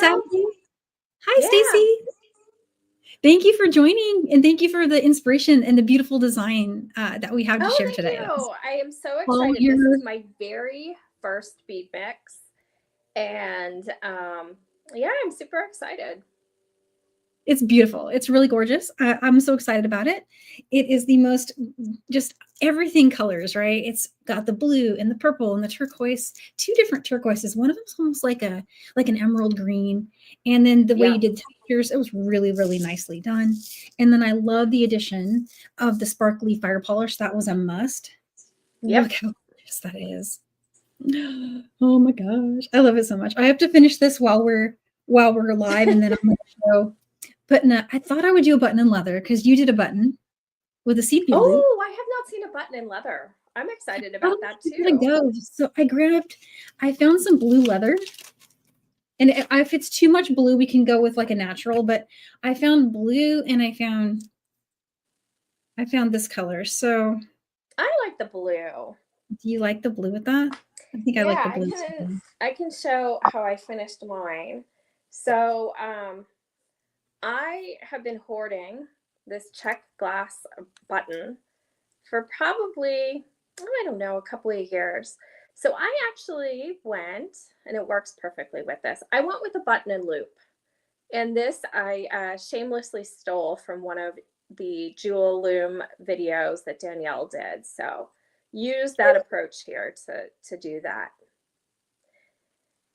Danielle. Stacie. Hi, Yeah. Stacie. Thank you for joining, and thank you for the inspiration and the beautiful design that we have to Oh, share thank today. you. I am so All excited. This your is my very first bead mix. And yeah, I'm super excited. It's beautiful. It's really gorgeous. I'm so excited about it. It is the most just everything colors, right? It's got the blue and the purple and the turquoise, two different turquoises. One of them's almost like an emerald green. And then the way Yeah. you did textures, it was really, really nicely done. And then I love the addition of the sparkly fire polish. That was a must. Yep. Look how gorgeous that is. Oh my gosh. I love it so much. I have to finish this while we're live, and then I'm gonna show I thought I would do a button in leather because you did a button with a seed bead loop. Oh, I have not seen a button in leather. I'm excited Oh, about that give it a too. go. So I found some blue leather, and if it's too much blue, we can go with like a natural. But I found blue, and I found this color. So, I like the blue. do you like the blue with that? I think I like the Yeah, blue too. I can show how I finished mine. So I have been hoarding this check glass button for probably, I don't know, a couple of years. So I actually went, and it works perfectly with this. I went with a button and loop. And this I shamelessly stole from one of the Jewel Loom videos that Danielle did. So use that approach here to do that.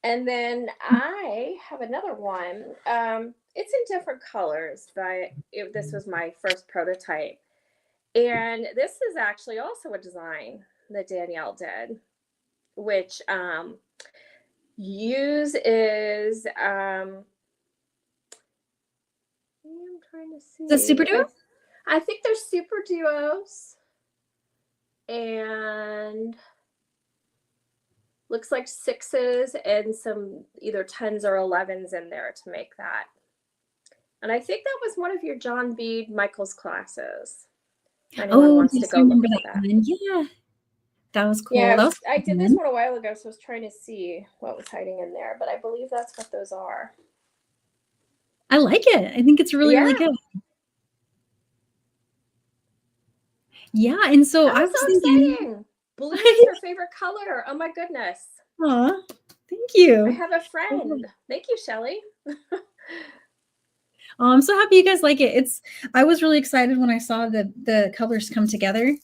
And then I have another one. It's in different colors, but this was my first prototype. And this is actually also a design that Danielle did, which uses, I'm trying to The super see. duo? I think they're super duos. And looks like 6s and some either 10s or 11s in there to make that. And I think that was one of your John Bead Michaels classes. If anyone wants to Yes, I go look remember for that that. one. Yeah, that was Yeah, cool. That was I did this fun. one a while ago, so I was trying to see what was hiding in there, but I believe that's what those are. I like it. I think it's really, Yeah. really good. Yeah, and so I Oh, was so thinking, exciting. Blue is her favorite color. Oh my goodness. aw, thank I you. have a friend. Thank you, Shelly. Oh, I'm so happy you guys like it. I was really excited when I saw the colors come together.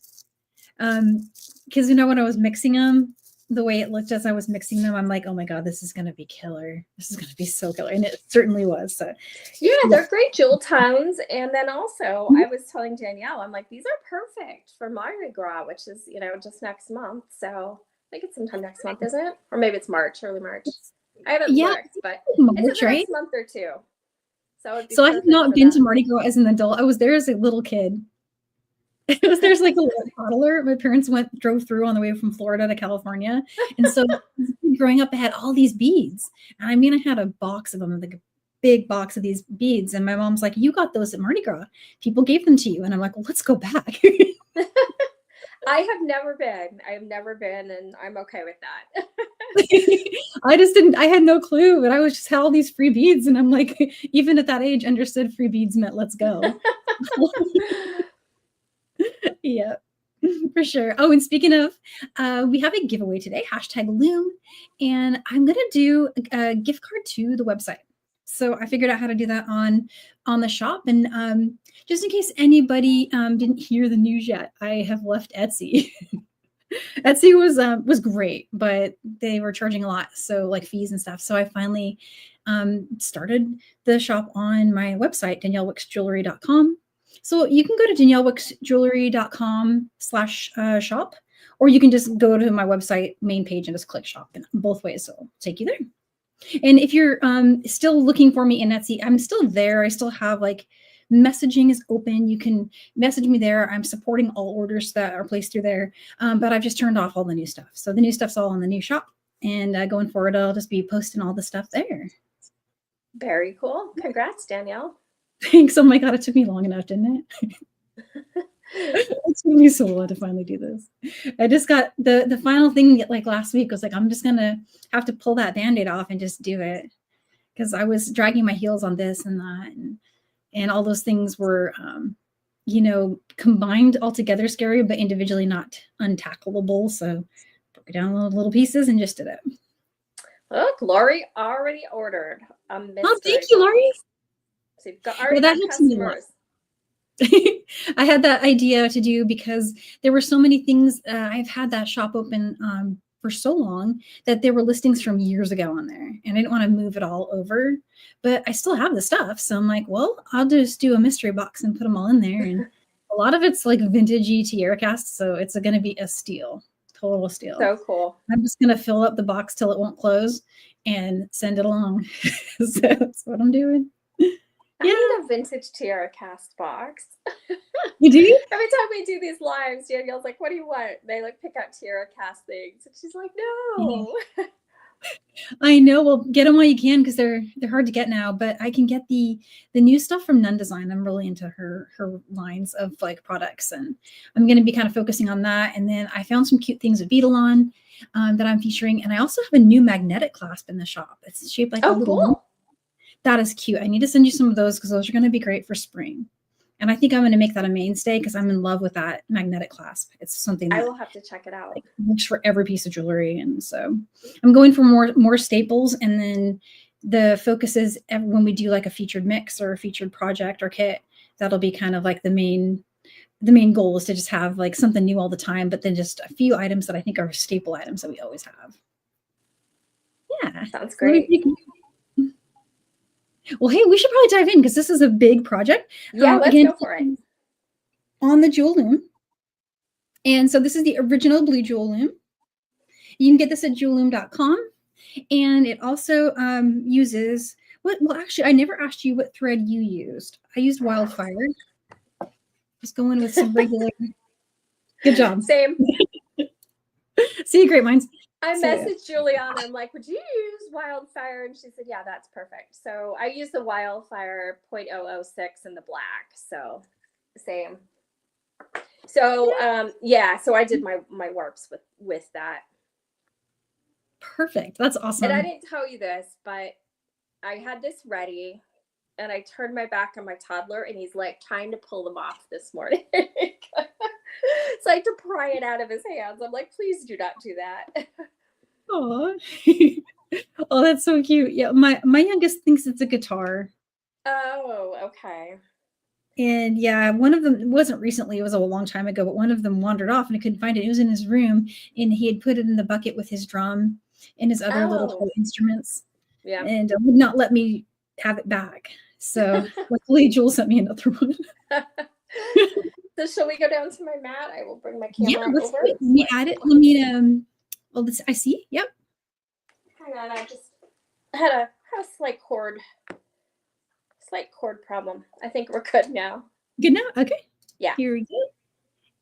Because when I was mixing them, the way it looked as I was mixing them, I'm like, oh my God, this is gonna be killer. This is gonna be so killer. And it certainly was. So Yeah, yeah. they're great jewel tones. And then also, I was telling Danielle, I'm like, these are perfect for Mardi Gras, which is, just next month. So I think it's sometime next month, isn't it? Or maybe it's March, early March. I haven't Yeah, looked, but it's in March, the right? next month or two. So it'd be So I have perfect not for been that. to Mardi Gras as an adult. I was there as a little kid. There's like a little toddler. My parents drove through on the way from Florida to California. And so growing up, I had all these beads. And I mean, I had a box of them, like a big box of these beads. And my mom's like, you got those at Mardi Gras. People gave them to you. And I'm like, well, let's go back. I have never been, and I'm okay with that. I had no clue, but I was just had all these free beads. And I'm like, even at that age, understood free beads meant let's go. Yeah, for sure. Oh, and speaking of, we have a giveaway today, #Loom, and I'm gonna do a gift card to the website. So I figured out how to do that on the shop, and just in case anybody didn't hear the news yet, I have left Etsy. Etsy was great, but they were charging a lot, so like fees and stuff. So I finally started the shop on my website, daniellewicksjewelry.com. So you can go to daniellewicksjewelry.com/shop, or you can just go to my website main page and just click shop, and both ways will take you there. And if you're still looking for me in Etsy, I'm still there. I still have like messaging is open. You can message me there. I'm supporting all orders that are placed through there, but I've just turned off all the new stuff. So the new stuff's all in the new shop, and going forward, I'll just be posting all the stuff there. Very cool. Congrats, Danielle. Thanks. Oh my God, it took me long enough, didn't it? It took me so long to finally do this. I just got the final thing like last week was like, I'm just gonna have to pull that Band-Aid off and just do it. because I was dragging my heels on this and that, and all those things were, combined all together scary, but individually not untackleable. So broke it down little pieces and just did it. Look, Lori already ordered a mystery Oh, thank you, Lori. box. So you've already that got helps me a lot. customers. I had that idea to do because there were so many things. I've had that shop open for so long that there were listings from years ago on there, and I didn't want to move it all over, but I still have the stuff. So I'm like, well, I'll just do a mystery box and put them all in there. And a lot of it's like vintagey Tierra cast, so it's going to be a steal, total steal. So cool. I'm just going to fill up the box till it won't close and send it along. So that's what I'm doing. I need a vintage Tierra cast box. You do? Every time we do these lives, Danielle's like, what do you want? They like pick out Tierra cast things. And she's like, no. I know. Well, get them while you can because they're hard to get now. But I can get the new stuff from Nun Design. I'm really into her lines of like products, and I'm going to be kind of focusing on that. And then I found some cute things with Bead on that I'm featuring, and I also have a new magnetic clasp in the shop. It's shaped like a little. Cool. That is cute. I need to send you some of those because those are going to be great for spring. And I think I'm going to make that a mainstay because I'm in love with that magnetic clasp. It's something that I will have to check it out. Works for every piece of jewelry. And so I'm going for more staples. And then the focus is when we do like a featured mix or a featured project or kit, that'll be kind of like the main goal is to just have like something new all the time, but then just a few items that I think are staple items that we always have. Yeah. Sounds great. Well, hey, we should probably dive in because this is a big project. Yeah, let's go for it. On the Jewel Loom. And so this is the original blue Jewel Loom. You can get this at jewelloom.com. And it also uses, well, actually, I never asked you what thread you used. I used Wildfire. Just going with some regular. Good job. Same. See, great minds. I messaged Juliana. I'm like, would you use Wildfire? And she said, yeah, that's perfect. So I use the Wildfire 0.006 in the black. So same. So so I did my warps with that. Perfect. That's awesome. And I didn't tell you this, but I had this ready and I turned my back on my toddler and he's like trying to pull them off this morning. So I had to pry it out of his hands. I'm like, please do not do that. Oh, oh, that's so cute. Yeah, my youngest thinks it's a guitar. Oh, okay. And yeah, one of them wasn't recently, it was a long time ago, but one of them wandered off and I couldn't find it. It was in his room and he had put it in the bucket with his drum and his other little toy instruments. Yeah. And would not let me have it back. So luckily Jewel sent me another one. So shall we go down to my mat? I will bring my camera over. Let me add it. Let me well, this I see. Yep. Hang on, I just had a slight cord problem. I think we're good now. Good now? Okay. Yeah. Here we go.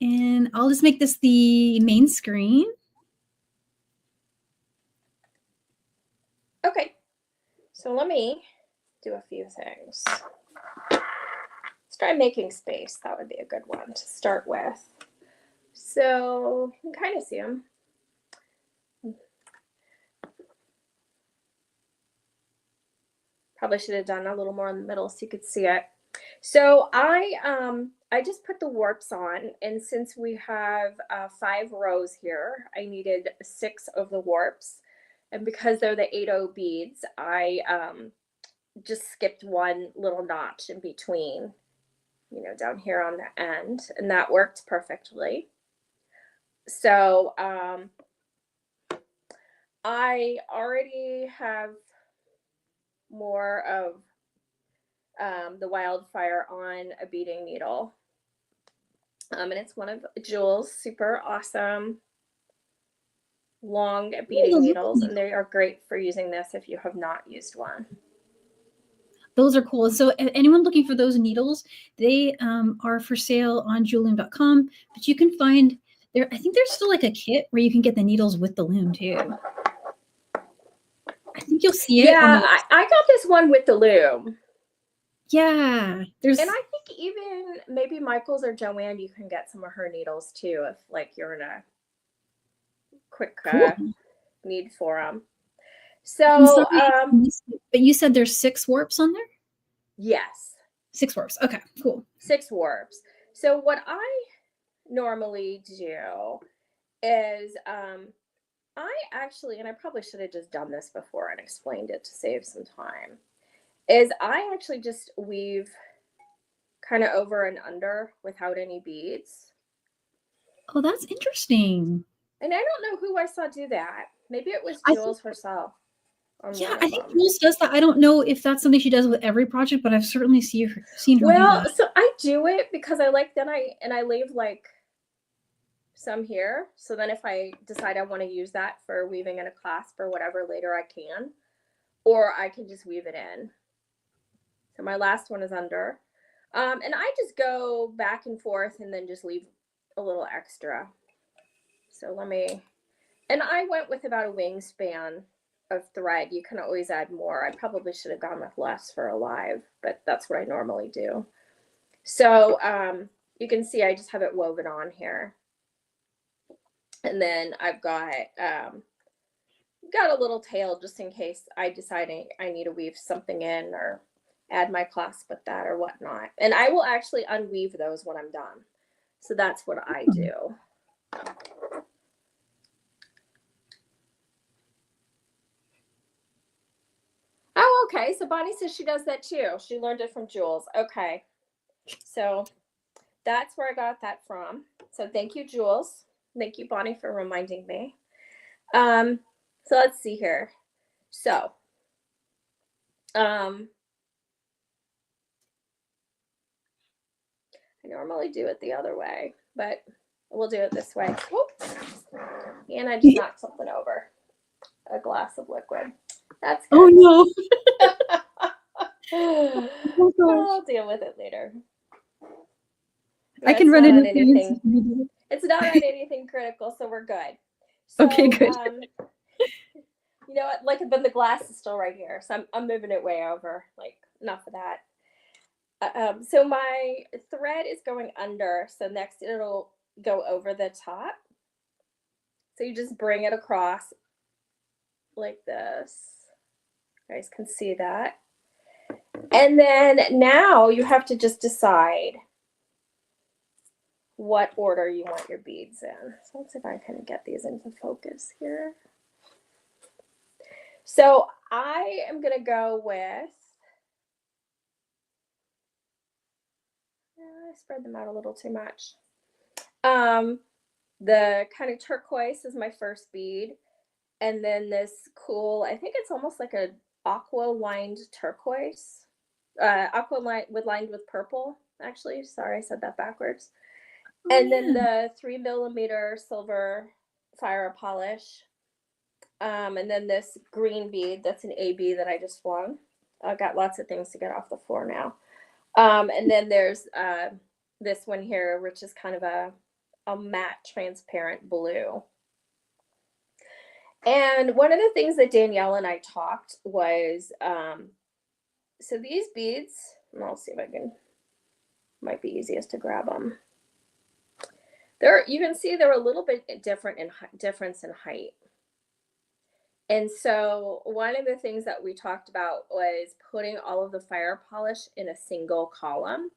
And I'll just make this the main screen. Okay. So let me do a few things. Let's try making space. That would be a good one to start with. So you can kind of see them. Probably should have done a little more in the middle so you could see it. So I just put the warps on, and since we have 5 rows here, I needed 6 of the warps, and because they're the 8/0 beads, I just skipped one little notch in between, down here on the end, and that worked perfectly. So I already have more of the Wildfire on a beading needle. And it's one of Jewel's super awesome long beading needles, and they are great for using this if you have not used one. Those are cool. So anyone looking for those needles, they are for sale on jewelloom.com, but you can find there. I think there's still like a kit where you can get the needles with the loom too. I think you'll see it. Yeah, I got this one with the loom. Yeah, and I think even maybe Michael's or Joanne, you can get some of her needles too if like you're in a quick need for them. I'm So, sorry I missed it, but you said there's 6 warps on there? yes, 6 warps. Okay, cool. 6 warps. So what I normally do is I actually, and I probably should have just done this before and explained it to save some time, is I actually just weave kind of over and under without any beads. Oh, that's interesting. And I don't know who I saw do that. Maybe it was I think Jules herself on yeah, one I of think them. Jules does that. I don't know if that's something she does with every project, but I've certainly seen her do Well, that. so I do it because I like, then I leave like some here. So then if I decide I want to use that for weaving in a clasp or whatever later, I can. Or I can just weave it in. So my last one is under. And I just go back and forth and then just leave a little extra. So let me, and I went with about a wingspan of thread. You can always add more. I probably should have gone with less for a live, but that's what I normally do. So you can see I just have it woven on here. And then I've got a little tail just in case I decide I need to weave something in or add my clasp with that or whatnot. And I will actually unweave those when I'm done. So that's what I do. Oh, okay. So Bonnie says she does that too. She learned it from Jules. Okay. So that's where I got that from. So thank you, Jules. Thank you, Bonnie, for reminding me. So let's see here. So, I normally do it the other way, but we'll do it this way. Whoop. And I just knocked something over. A glass of liquid. That's Oh good. no. Oh, gosh. I'll deal with it later. I can It's run not into on things. anything. It's not on anything critical, so we're good. So, Okay, good. you know what? Like, but the glass is still right here, so I'm moving it way over. Like, enough of that. So my thread is going under. So next it'll go over the top. So you just bring it across like this. You guys can see that. And then now you have to just decide what order you want your beads in. So let's see if I can get these into focus here. So I am going to go with, I spread them out a little too much. The kind of turquoise is my first bead. And then this cool, I think it's almost like a aqua lined turquoise, lined with purple, actually. Sorry, I said that backwards. Oh, And then yeah. the 3mm silver fire polish. And then this green bead, that's an AB that I just swung. I've got lots of things to get off the floor now. And then there's this one here, which is kind of a matte transparent blue. And one of the things that Danielle and I talked was, so these beads, I'll see if I can, might be easiest to grab them. You can see they're a little bit difference in height. And so one of the things that we talked about was putting all of the fire polish in a single column.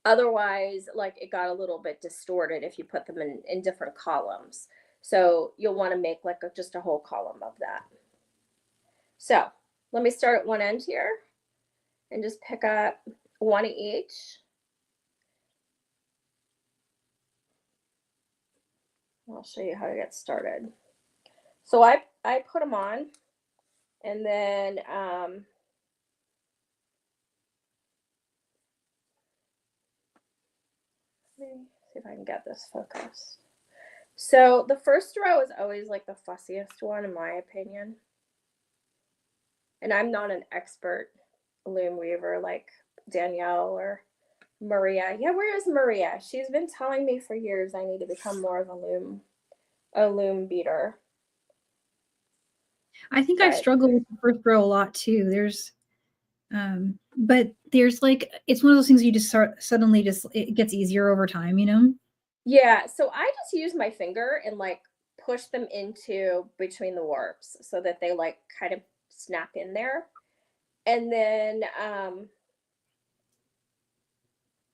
Otherwise, like, it got a little bit distorted if you put them in different columns. So you'll want to make like just a whole column of that. So let me start at one end here and just pick up one each. I'll show you how to get started. So I put them on, and then let me see if I can get this focused. So the first row is always like the fussiest one, in my opinion. And I'm not an expert loom weaver like Danielle or Maria. Yeah, where is Maria? She's been telling me for years I need to become more of a loom beater. I think I've struggled with the first row a lot too. But there's like, it's one of those things you just start suddenly it gets easier over time, you know? Yeah, so I just use my finger and like push them into between the warps so that they like kind of snap in there. And then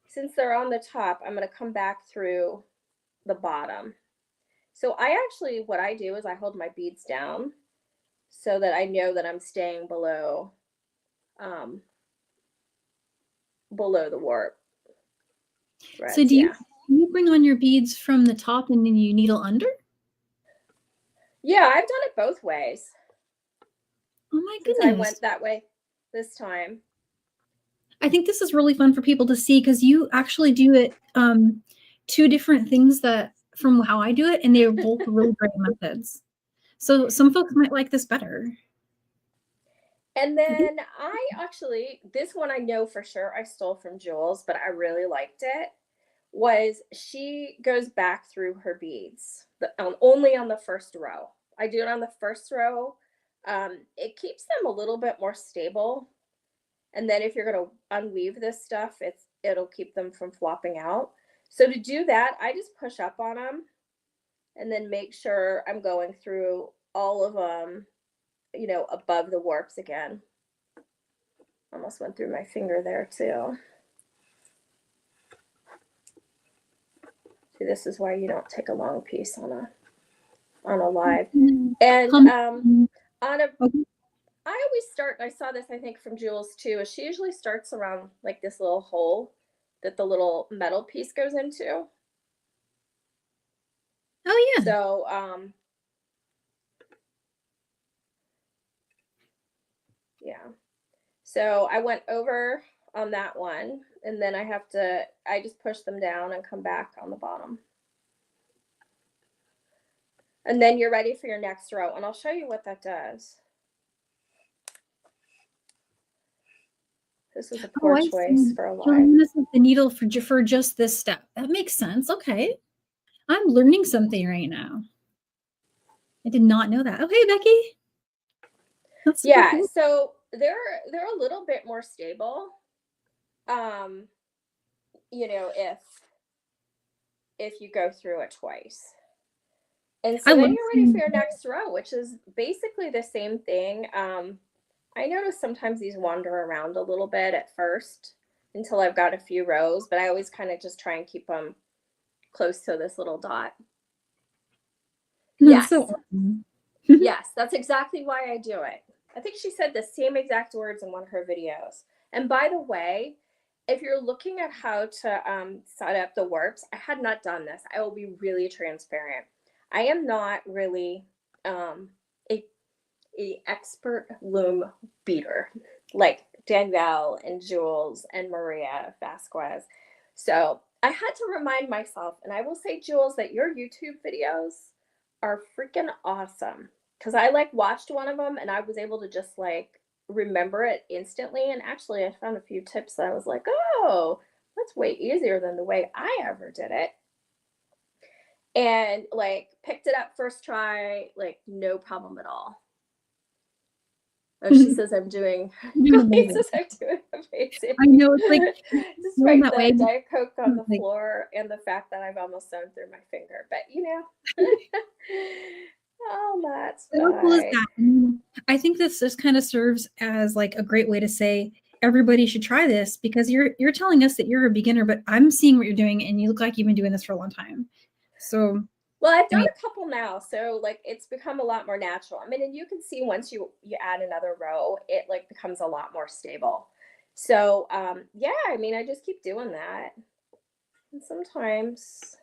since they're on the top, I'm going to come back through the bottom. So what I do is I hold my beads down so that I know that I'm staying below the warp. So do you bring on your beads from the top and then you needle under? Yeah, I've done it both ways. Oh my goodness. I went that way this time. I think this is really fun for people to see because you actually do it two different things that from how I do it, and they're both really great methods. So some folks might like this better. And then this one I know for sure I stole from Jules, but I really liked it, was she goes back through her beads only on the first row. I do it on the first row. It keeps them a little bit more stable. And then if you're going to unweave this stuff, it'll keep them from flopping out. So to do that, I just push up on them and then make sure I'm going through all of them, you know, above the warps again. Almost went through my finger there too. See, this is why you don't take a long piece on a live. And I always start, I saw this, I think, from Jules too, is she usually starts around like this little hole that the little metal piece goes into. Oh, yeah. So, yeah. So I went over on that one, and then I just push them down and come back on the bottom. And then you're ready for your next row, and I'll show you what that does. This is a poor choice for a live. This is the needle for just this step. That makes sense. Okay. I'm learning something right now. I did not know that. Okay, Becky. That's yeah, cool. So they're a little bit more stable. You know, if you go through it twice. And so then you're ready for your next row, which is basically the same thing. I notice sometimes these wander around a little bit at first until I've got a few rows, but I always kind of just try and keep them close to this little dot. Yes. So awesome. Yes, that's exactly why I do it. I think she said the same exact words in one of her videos. And by the way, if you're looking at how to set up the warps, I had not done this. I will be really transparent. I am not really a expert loom beater like Danielle and Jules and Maria Vasquez. So I had to remind myself, and I will say, Jules, that your YouTube videos are freaking awesome, because I like watched one of them and I was able to just like remember it instantly. And actually I found a few tips that I was like, oh, that's way easier than the way I ever did it. And like picked it up first try, like no problem at all. Oh, she says I'm doing amazing. I know, it's like despite the Diet Coke on the floor and the fact that I've almost sewn through my finger, but you know. Oh, that's how cool is that? I think this just kind of serves as like a great way to say everybody should try this, because you're telling us that you're a beginner, but I'm seeing what you're doing and you look like you've been doing this for a long time. So well, I've done a couple now, so like it's become a lot more natural. I mean, and you can see once you add another row, it like becomes a lot more stable. So yeah, I mean, I just keep doing that. And sometimes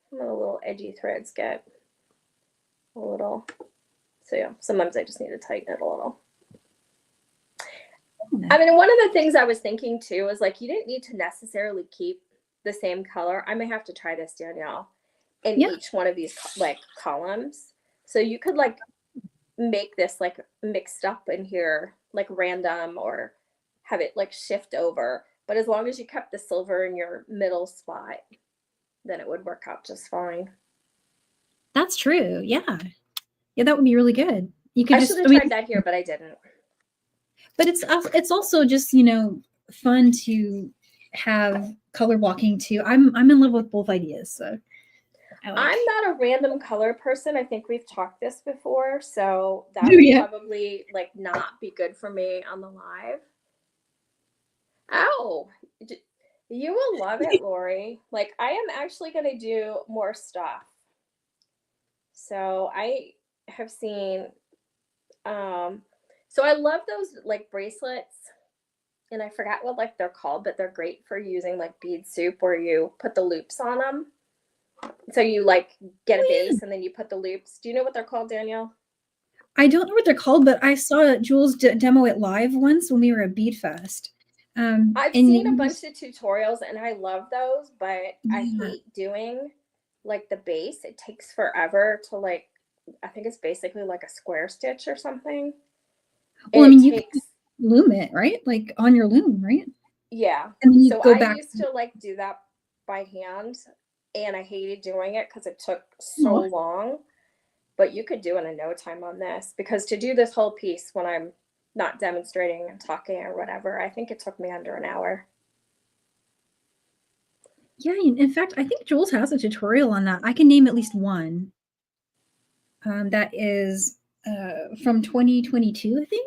some of the little edgy threads get a little, so yeah, sometimes I just need to tighten it a little. I mean, one of the things I was thinking too is like, you didn't need to necessarily keep the same color. I may have to try this, Danielle, in each one of these like columns. So you could like make this like mixed up in here, like random, or have it like shift over. But as long as you kept the silver in your middle spot, then it would work out just fine. That's true. Yeah. Yeah, that would be really good. You could I should have tried that here, but I didn't. But it's also just, you know, fun to have color blocking too. I'm in love with both ideas. So I like. I'm not a random color person. I think we've talked this before, so that Oh, would yeah. probably like not be good for me on the live. Ow. You will love it, Lori. Like I am actually going to do more stuff. So I have seen so I love those like bracelets, and I forgot what like they're called, but they're great for using like bead soup where you put the loops on them. So you like get a Oh, yeah. base and then you put the loops. Do you know what they're called, Danielle? I don't know what they're called, but I saw Jules demo it live once when we were at Bead Fest. I've And seen a you bunch just, of tutorials and I love those, but I yeah. hate doing like the base. It takes forever to like, I think it's basically like a square stitch or something. Well, And I it mean, you can takes, loom it, right? Like on your loom, right? yeah. And then you So go I back. used to like do that by hand and I hated doing it because it took so Oh, long. But you could do it in no time on this because to do this whole piece when I'm not demonstrating and talking or whatever, I think it took me under an hour. yeah. In fact, I think Jules has a tutorial on that. I can name at least one. That is from 2022, I think.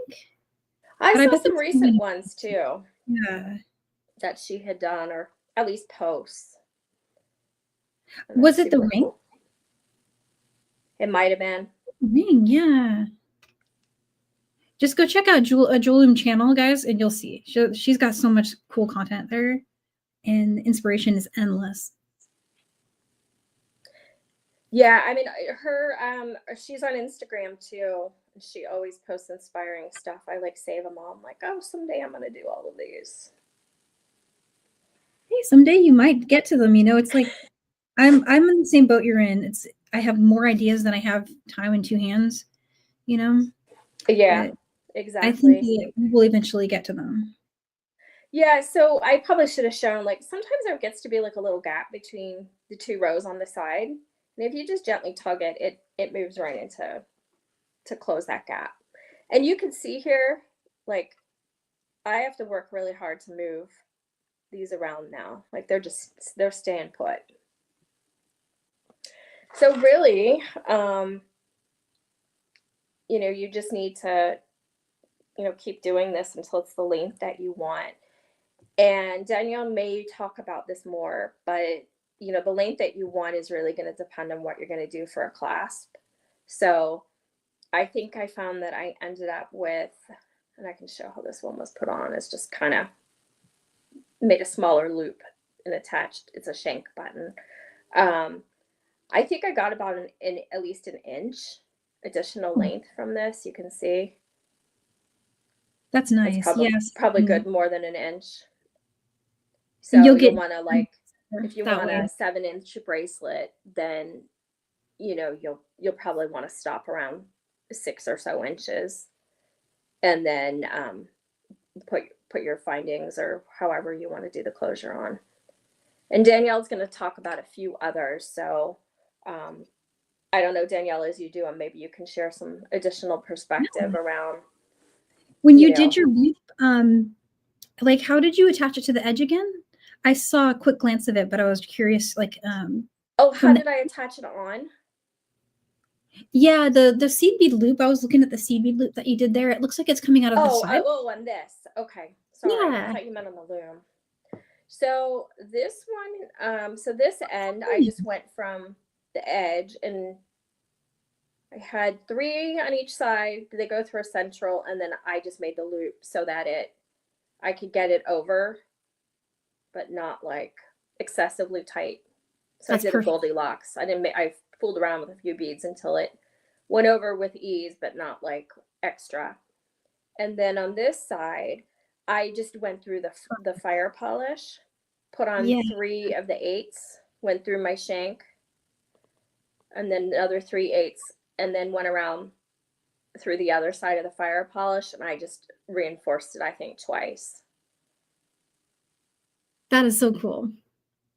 I But I saw bet some that's recent ones too yeah. that she had done, or at least posts. And Was that's it the super ring? cool. It might have been. Ring, yeah. Just go check out Julium channel, guys, and you'll see. She's got so much cool content there, and inspiration is endless. Yeah, I mean she's on Instagram too. She always posts inspiring stuff. I like save them all. I'm like, oh, someday I'm gonna do all of these. Hey, someday you might get to them. You know, it's like I'm in the same boat you're in. I have more ideas than I have time in two hands. You know, Yeah, but I think exactly. we will eventually get to them. Yeah, so I probably should have shown like sometimes there gets to be like a little gap between the two rows on the side. And if you just gently tug it, it moves right into to close that gap. And you can see here, like I have to work really hard to move these around now. Like they're staying put. So really, you just need to, keep doing this until it's the length that you want. And Danielle may talk about this more, but the length that you want is really going to depend on what you're going to do for a clasp. So I think I found that I ended up with, and I can show how this one was put on, is just kind of made a smaller loop and attached. It's a shank button. I think I got about at least an inch additional length from this. You can see That's that's nice. probably Yes, probably good more than an inch. and So you'll you'll get want to like, if you that want way. a 7-inch bracelet, then you'll probably want to stop around 6 or so inches, and then put your findings or however you want to do the closure on. And Danielle's going to talk about a few others. So I don't know, Danielle, as you do them, maybe you can share some additional perspective around. When you did your loop, like how did you attach it to the edge again? I saw a quick glance of it, but I was curious, like how did I attach it on? Yeah, the seed bead loop. I was looking at the seed bead loop that you did there. It looks like it's coming out of the side. On this. Okay, sorry, Yeah. I thought you meant on the loom. So this one, so this end, I just went from the edge, and I had 3 on each side. They go through a central, and then I just made the loop so that I could get it over, but not like excessively tight. So That's I did a perfect. Goldilocks. I fooled around with a few beads until it went over with ease, but not like extra. And then on this side, I just went through the fire polish, put on 3 of the 8s, went through my shank, and then another 3/8, and then went around through the other side of the fire polish, and I just reinforced it, I think, twice. That is so cool.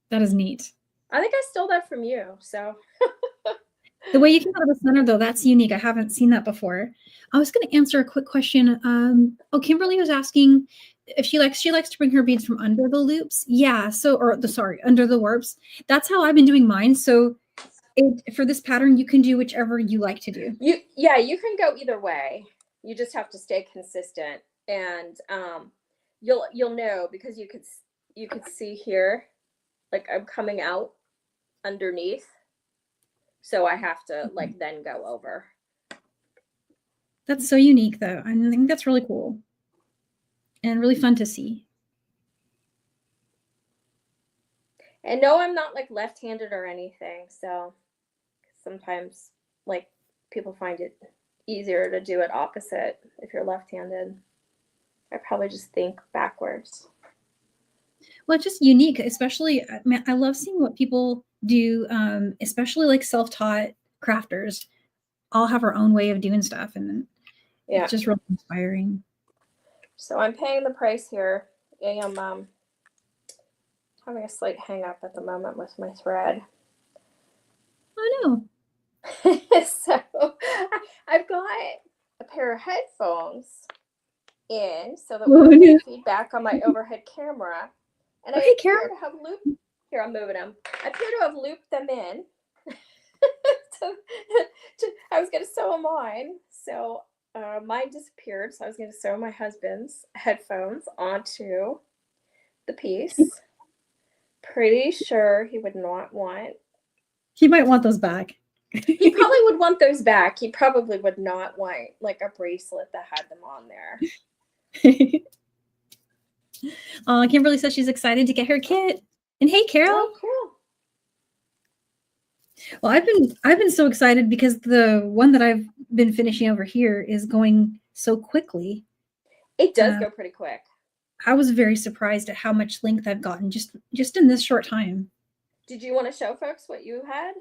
That is neat. I think I stole that from you, so. The way you came out of the center, though, that's unique. I haven't seen that before. I was going to answer a quick question. Kimberly was asking if she likes to bring her beads from under the loops. Yeah. So, under the warps. That's how I've been doing mine. So for this pattern, you can do whichever you like to do. You can go either way. You just have to stay consistent, and you'll know, because you could see here, like I'm coming out underneath, so I have to like then go over. That's so unique, though. I think that's really cool and really fun to see. And no, I'm not like left-handed or anything, so sometimes like people find it easier to do it opposite if you're left-handed. I probably just think backwards. Well, it's just unique, especially, I mean, I love seeing what people do, especially like self-taught crafters. All have our own way of doing stuff, and it's just really inspiring. So I'm paying the price here. I am having a slight hang up at the moment with my thread. Oh no. So I've got a pair of headphones in so that we can feedback on my overhead camera. And I appear to have looped, here I'm moving them. I appear to have looped them in. I was going to sew mine. So mine disappeared. So I was going to sew my husband's headphones onto the piece. Pretty sure he would not want. He might want those back. He probably would want those back. He probably would not want like a bracelet that had them on there. Kimberly says she's excited to get her kit. And hey, Carol. Oh, cool. Well, I've been so excited because the one that I've been finishing over here is going so quickly. It does go pretty quick. I was very surprised at how much length I've gotten just in this short time. Did you want to show folks what you had?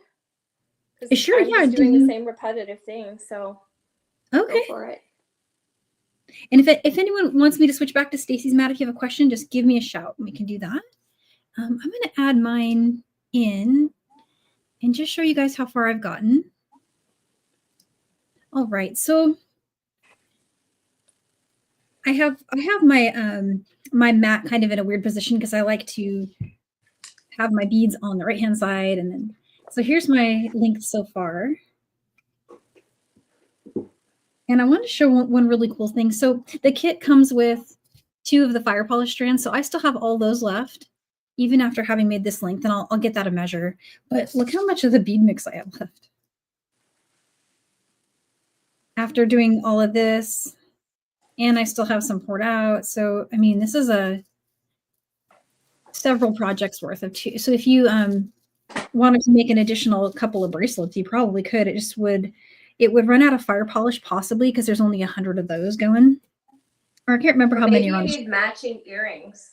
Sure, yeah. I'm doing the same repetitive thing, so okay. Go for it. And if anyone wants me to switch back to Stacie's mat, if you have a question, just give me a shout and we can do that. I'm going to add mine in and just show you guys how far I've gotten. All right, so I have my my mat kind of in a weird position because I like to have my beads on the right hand side, and then so here's my length so far. And I want to show one really cool thing. So the kit comes with 2 of the fire polish strands, so I still have all those left, even after having made this length, and I'll get that a measure. But look how much of the bead mix I have left. After doing all of this, and I still have some poured out. So, I mean, this is several projects worth of 2. So if you wanted to make an additional couple of bracelets, you probably could. It would run out of fire polish possibly because there's only 100 of those going. Or I can't remember how many are on. Maybe you need matching earrings.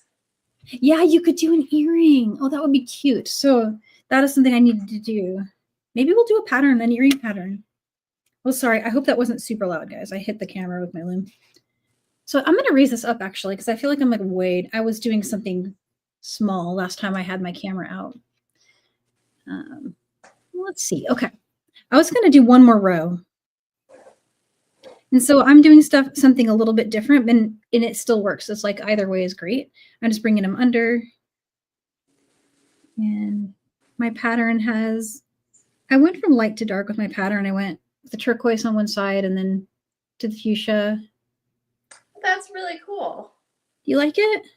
Yeah, you could do an earring. Oh, that would be cute. So that is something I needed to do. Maybe we'll do a pattern, an earring pattern. Oh, sorry. I hope that wasn't super loud, guys. I hit the camera with my loom. So I'm going to raise this up actually because I feel like I'm like way. I was doing something small last time I had my camera out. Let's see. Okay. I was going to do one more row. And so I'm doing something a little bit different, and it still works. It's like either way is great. I'm just bringing them under. And my pattern I went from light to dark with my pattern. I went with the turquoise on one side and then to the fuchsia. That's really cool. You like it?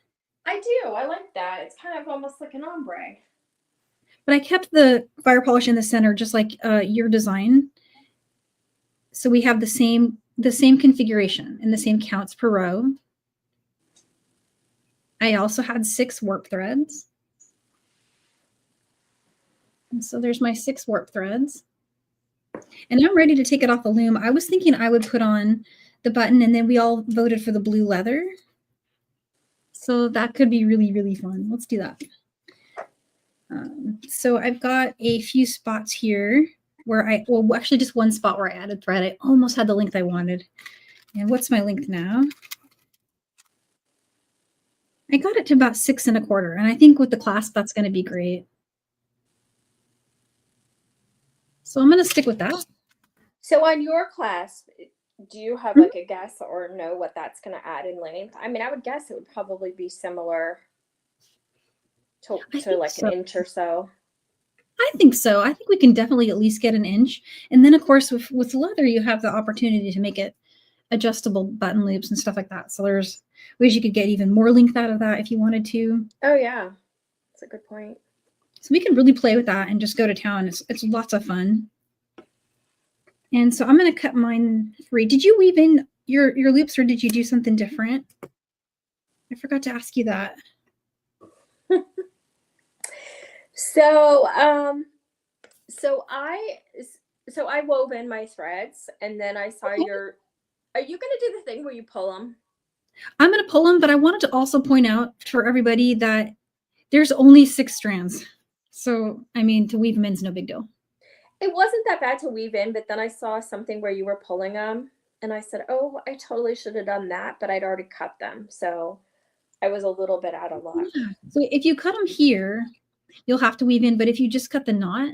I do. I like that. It's kind of almost like an ombre. But I kept the fire polish in the center, just like your design. So we have the same configuration and the same counts per row. I also had 6 warp threads. And so there's my 6 warp threads. And I'm ready to take it off the loom. I was thinking I would put on the button, and then we all voted for the blue leather. So that could be really, really fun. Let's do that. So I've got a few spots here where actually just one spot where I added thread. I almost had the length I wanted. And what's my length now? I got it to about 6 1/4. And I think with the clasp, that's going to be great. So I'm going to stick with that. So on your clasp, do you have like a guess or know what that's going to add in length? I mean, I would guess it would probably be similar to like an inch or so. I think so. I think we can definitely at least get an inch. And then of course with leather, you have the opportunity to make it adjustable button loops and stuff like that. So there's ways you could get even more length out of that if you wanted to. Oh yeah, that's a good point. So we can really play with that and just go to town. It's lots of fun. And so I'm going to cut mine free. Did you weave in your loops or did you do something different? I forgot to ask you that. So, so I wove in my threads, and then I saw Okay. your. Are you gonna do the thing where you pull them? I'm going to pull them, but I wanted to also point out for everybody that there's only 6 strands. So, I mean, to weave them in is no big deal. It wasn't that bad to weave in, but then I saw something where you were pulling them, and I said, "Oh, I totally should have done that," but I'd already cut them, so I was a little bit out of luck. Yeah. So if you cut them here, you'll have to weave in, but if you just cut the knot,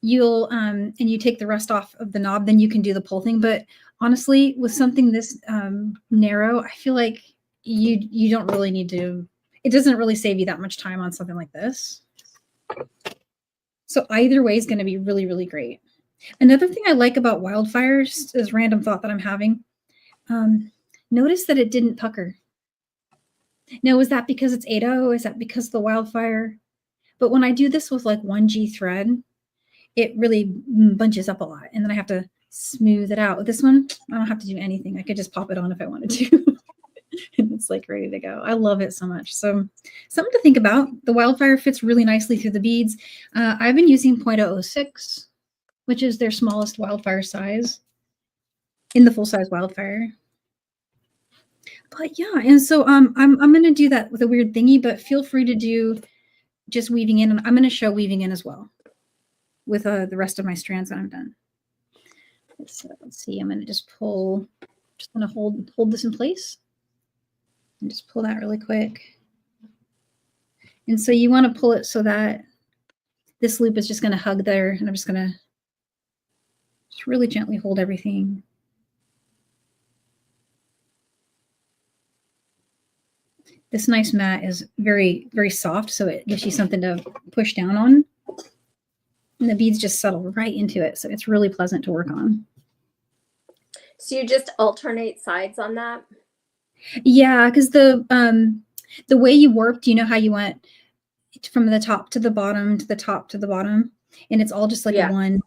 you'll and you take the rest off of the knob, then you can do the pull thing. But honestly, with something this narrow, I feel like you don't really need to. It doesn't really save you that much time on something like this. So either way is going to be really, really great. Another thing I like about wildfires is random thought that I'm having. Notice that it didn't pucker. Now, is that because it's 8/0? Is that because of the wildfire? But when I do this with like 1G thread, it really bunches up a lot. And then I have to smooth it out. With this one, I don't have to do anything. I could just pop it on if I wanted to. And it's like ready to go. I love it so much. So something to think about. The wildfire fits really nicely through the beads. I've been using 0.006, which is their smallest wildfire size in the full size wildfire. But yeah, and so I'm gonna do that with a weird thingy, but feel free to do just weaving in, and I'm gonna show weaving in as well with the rest of my strands that I'm done. So let's see, I'm gonna just pull, just gonna hold this in place and just pull that really quick. And so you want to pull it so that this loop is just gonna hug there, and I'm just gonna just really gently hold everything. This nice mat is very, very soft, so it gives you something to push down on. And the beads just settle right into it, so it's really pleasant to work on. So you just alternate sides on that? Yeah, because the way you worked, you know how you went from the top to the bottom to the top to the bottom, and it's all just like Yeah. one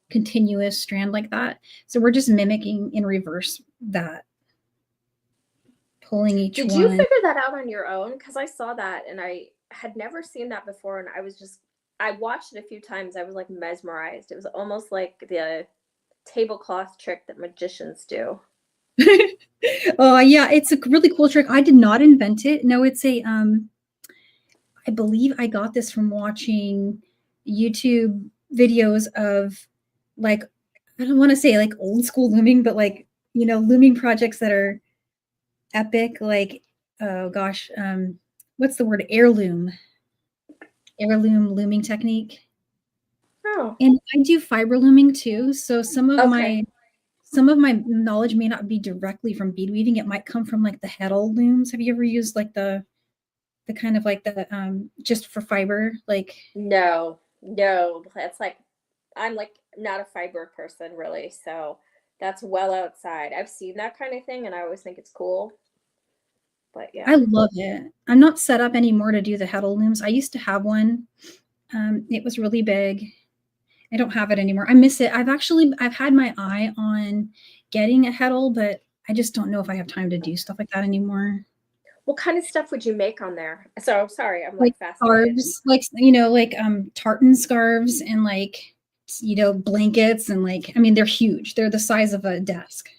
continuous strand like that. So we're just mimicking in reverse that, pulling each Did you one. figure that out on your own? Because I saw that and I had never seen that before, and I watched it a few times. I was like mesmerized. It was almost like the tablecloth trick that magicians do. Oh yeah, it's a really cool trick. I did not invent it. No, it's a I believe I got this from watching YouTube videos of like, I don't want to say like old school looming, but like, you know, looming projects that are epic, like, oh gosh, what's the word? Heirloom looming technique. Oh, And I do fiber looming too. So okay. some of my knowledge may not be directly from bead weaving. It might come from like the heddle looms. Have you ever used like the kind of like the just for fiber, like? No, no. That's like, I'm like not a fiber person really. So that's well outside. I've seen that kind of thing and I always think it's cool. But I yeah. love it. I'm not set up anymore to do the heddle looms. I used to have one. It was really big. I don't have it anymore. I miss it. I've had my eye on getting a heddle, but I just don't know if I have time to do stuff like that anymore. What kind of stuff would you make on there? So sorry, I'm Like like fascinated. scarves, like, you know, like tartan scarves and like, you know, blankets, and like, I mean, they're huge. They're the size of a desk.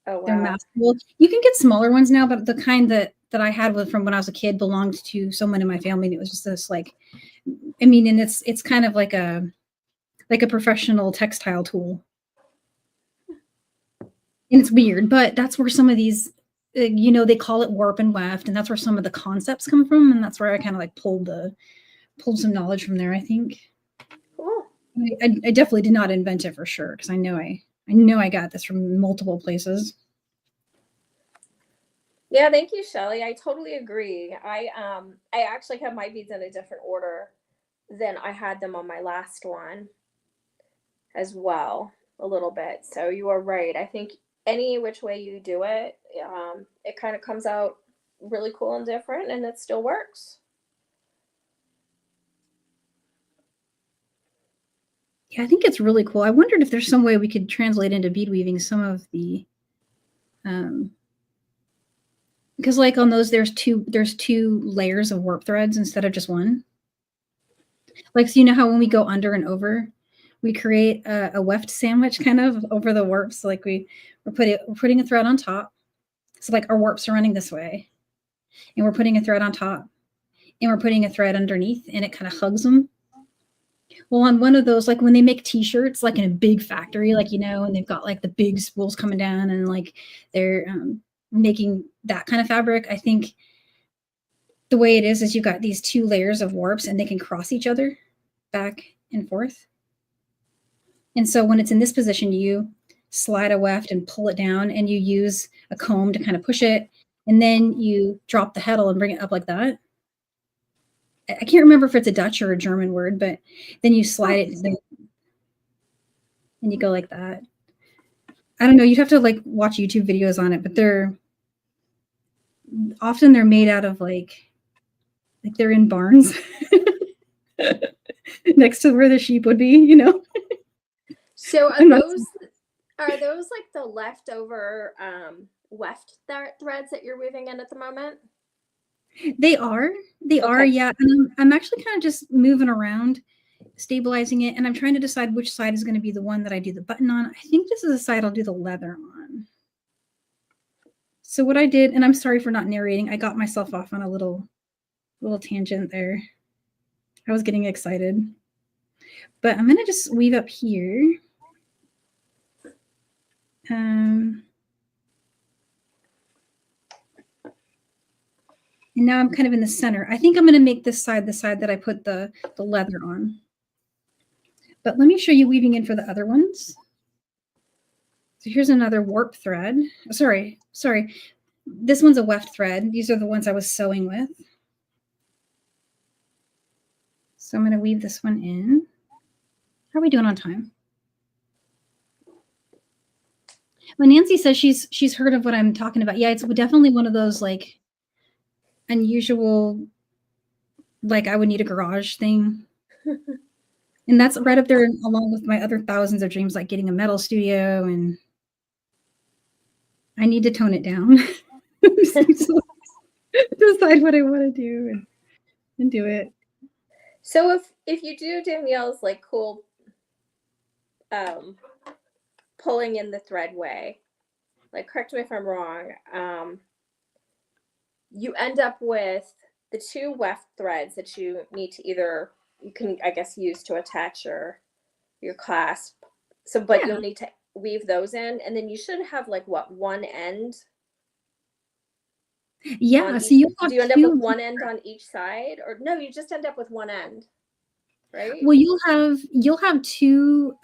Oh They're wow. massive. Well, you can get smaller ones now, but the kind that I had from when I was a kid belonged to someone in my family. And it was just this like, I mean, and it's kind of like a professional textile tool. And it's weird, but that's where some of these, you know, they call it warp and weft, and that's where some of the concepts come from, and that's where I kind of like pulled some knowledge from there. I think Cool. I definitely did not invent it for sure, because I know I got this from multiple places. Yeah, thank you, Shelly. I totally agree. I actually have my beads in a different order. than I had them on my last one as well, a little bit. So you are right. I think any which way you do it, it kind of comes out really cool and different, and it still works. Yeah, I think it's really cool. I wondered if there's some way we could translate into bead weaving some of the, because like on those, there's two layers of warp threads instead of just one. Like, so you know how when we go under and over, we create a weft sandwich kind of over the warps. Like we're putting a thread on top. So like our warps are running this way, and we're putting a thread on top, and we're putting a thread underneath, and it kind of hugs them. Well, on one of those, like when they make T-shirts, like in a big factory, like, you know, and they've got like the big spools coming down, and like they're making that kind of fabric. I think the way it is you've got these two layers of warps, and they can cross each other back and forth. And so when it's in this position, you slide a weft and pull it down, and you use a comb to kind of push it, and then you drop the heddle and bring it up like that. I can't remember if it's a Dutch or a German word, but then you slide it and you go like that. I don't know. You'd have to like watch YouTube videos on it, but they're made out of like they're in barns next to where the sheep would be, you know. So are those like the leftover weft threads that you're weaving in at the moment? They are, Okay. yeah. And I'm actually kind of just moving around, stabilizing it, and I'm trying to decide which side is going to be the one that I do the button on. I think this is the side I'll do the leather on. So what I did, and I'm sorry for not narrating, I got myself off on a little tangent there. I was getting excited. But I'm going to just weave up here. And now I'm kind of in the center. I think I'm going to make this side the side that I put the leather on. But let me show you weaving in for the other ones. So here's another warp thread. Sorry. This one's a weft thread. These are the ones I was sewing with. So I'm going to weave this one in. How are we doing on time? Well, Nancy says she's heard of what I'm talking about. Yeah, it's definitely one of those like unusual, like I would need a garage thing. And that's right up there along with my other thousands of dreams, like getting a metal studio, and I need to tone it down. So, decide what I want to do and do it. So if you do Danielle's like cool pulling in the thread way, like correct me if I'm wrong, you end up with the two weft threads that you need to either, you can I guess use to attach your clasp. So but Yeah. you'll need to weave those in, and then you should have like what, one end? Yeah, so you have do you end up two. with one end on each side, or no, you just end up with one end, right? Well, you'll have two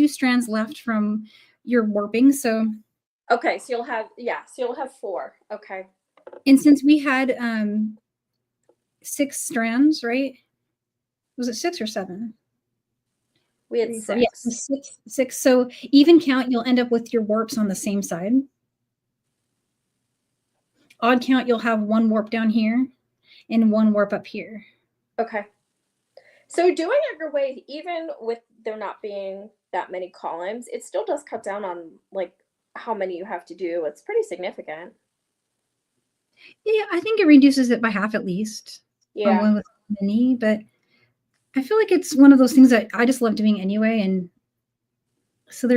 strands left from your warping. So Okay, so you'll have four. Okay. and since we had 6 strands, right? Was it 6 or 7? We had 3, 4. Yeah, six. 6. So even count, you'll end up with your warps on the same side. Odd count, you'll have one warp down here and one warp up here. Okay. So doing it your way, even with there not being that many columns, it still does cut down on like how many you have to do. It's pretty significant. Yeah, I think it reduces it by half at least. On Yeah. one with many, but I feel like it's one of those things that I just love doing anyway. And so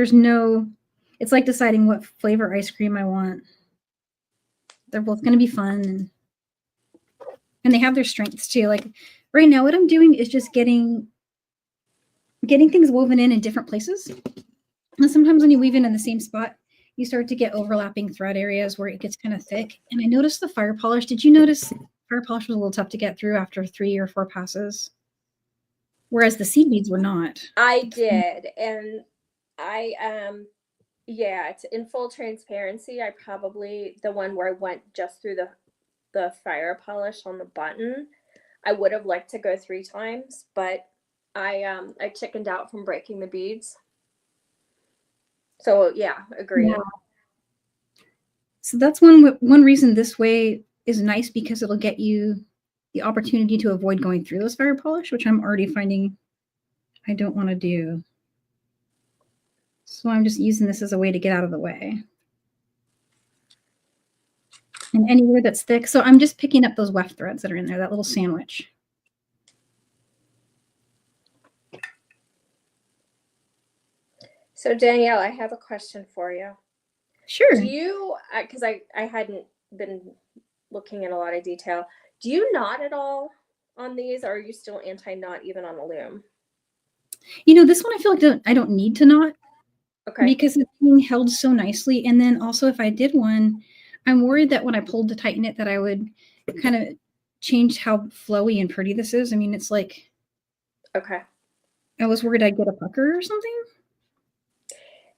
it's like deciding what flavor ice cream I want. They're both going to be fun, and they have their strengths too. Like right now, what I'm doing is just getting things woven in different places. And sometimes when you weave in the same spot, you start to get overlapping thread areas where it gets kind of thick. And I noticed the fire polish. Did you notice fire polish was a little tough to get through after 3 or 4 passes? Whereas the seed beads were not. I did. And yeah, it's in full transparency. I probably, the one where I went just through the fire polish on the button, I would have liked to go 3 times, but I chickened out from breaking the beads. So yeah, agreed. Yeah. So that's one reason this way is nice, because it'll get you the opportunity to avoid going through those fire polish, which I'm already finding I don't want to do. So I'm just using this as a way to get out of the way. And anywhere that's thick. So I'm just picking up those weft threads that are in there, that little sandwich. So Danielle, I have a question for you. Sure. Do you, because I hadn't been looking in a lot of detail, do you knot at all on these, or are you still anti-knot even on a loom? You know, this one I feel like I don't need to knot. Okay. Because it's being held so nicely. And then also if I did one, I'm worried that when I pulled to tighten it, that I would kind of change how flowy and pretty this is. I mean, it's like, okay. I was worried I'd get a pucker or something.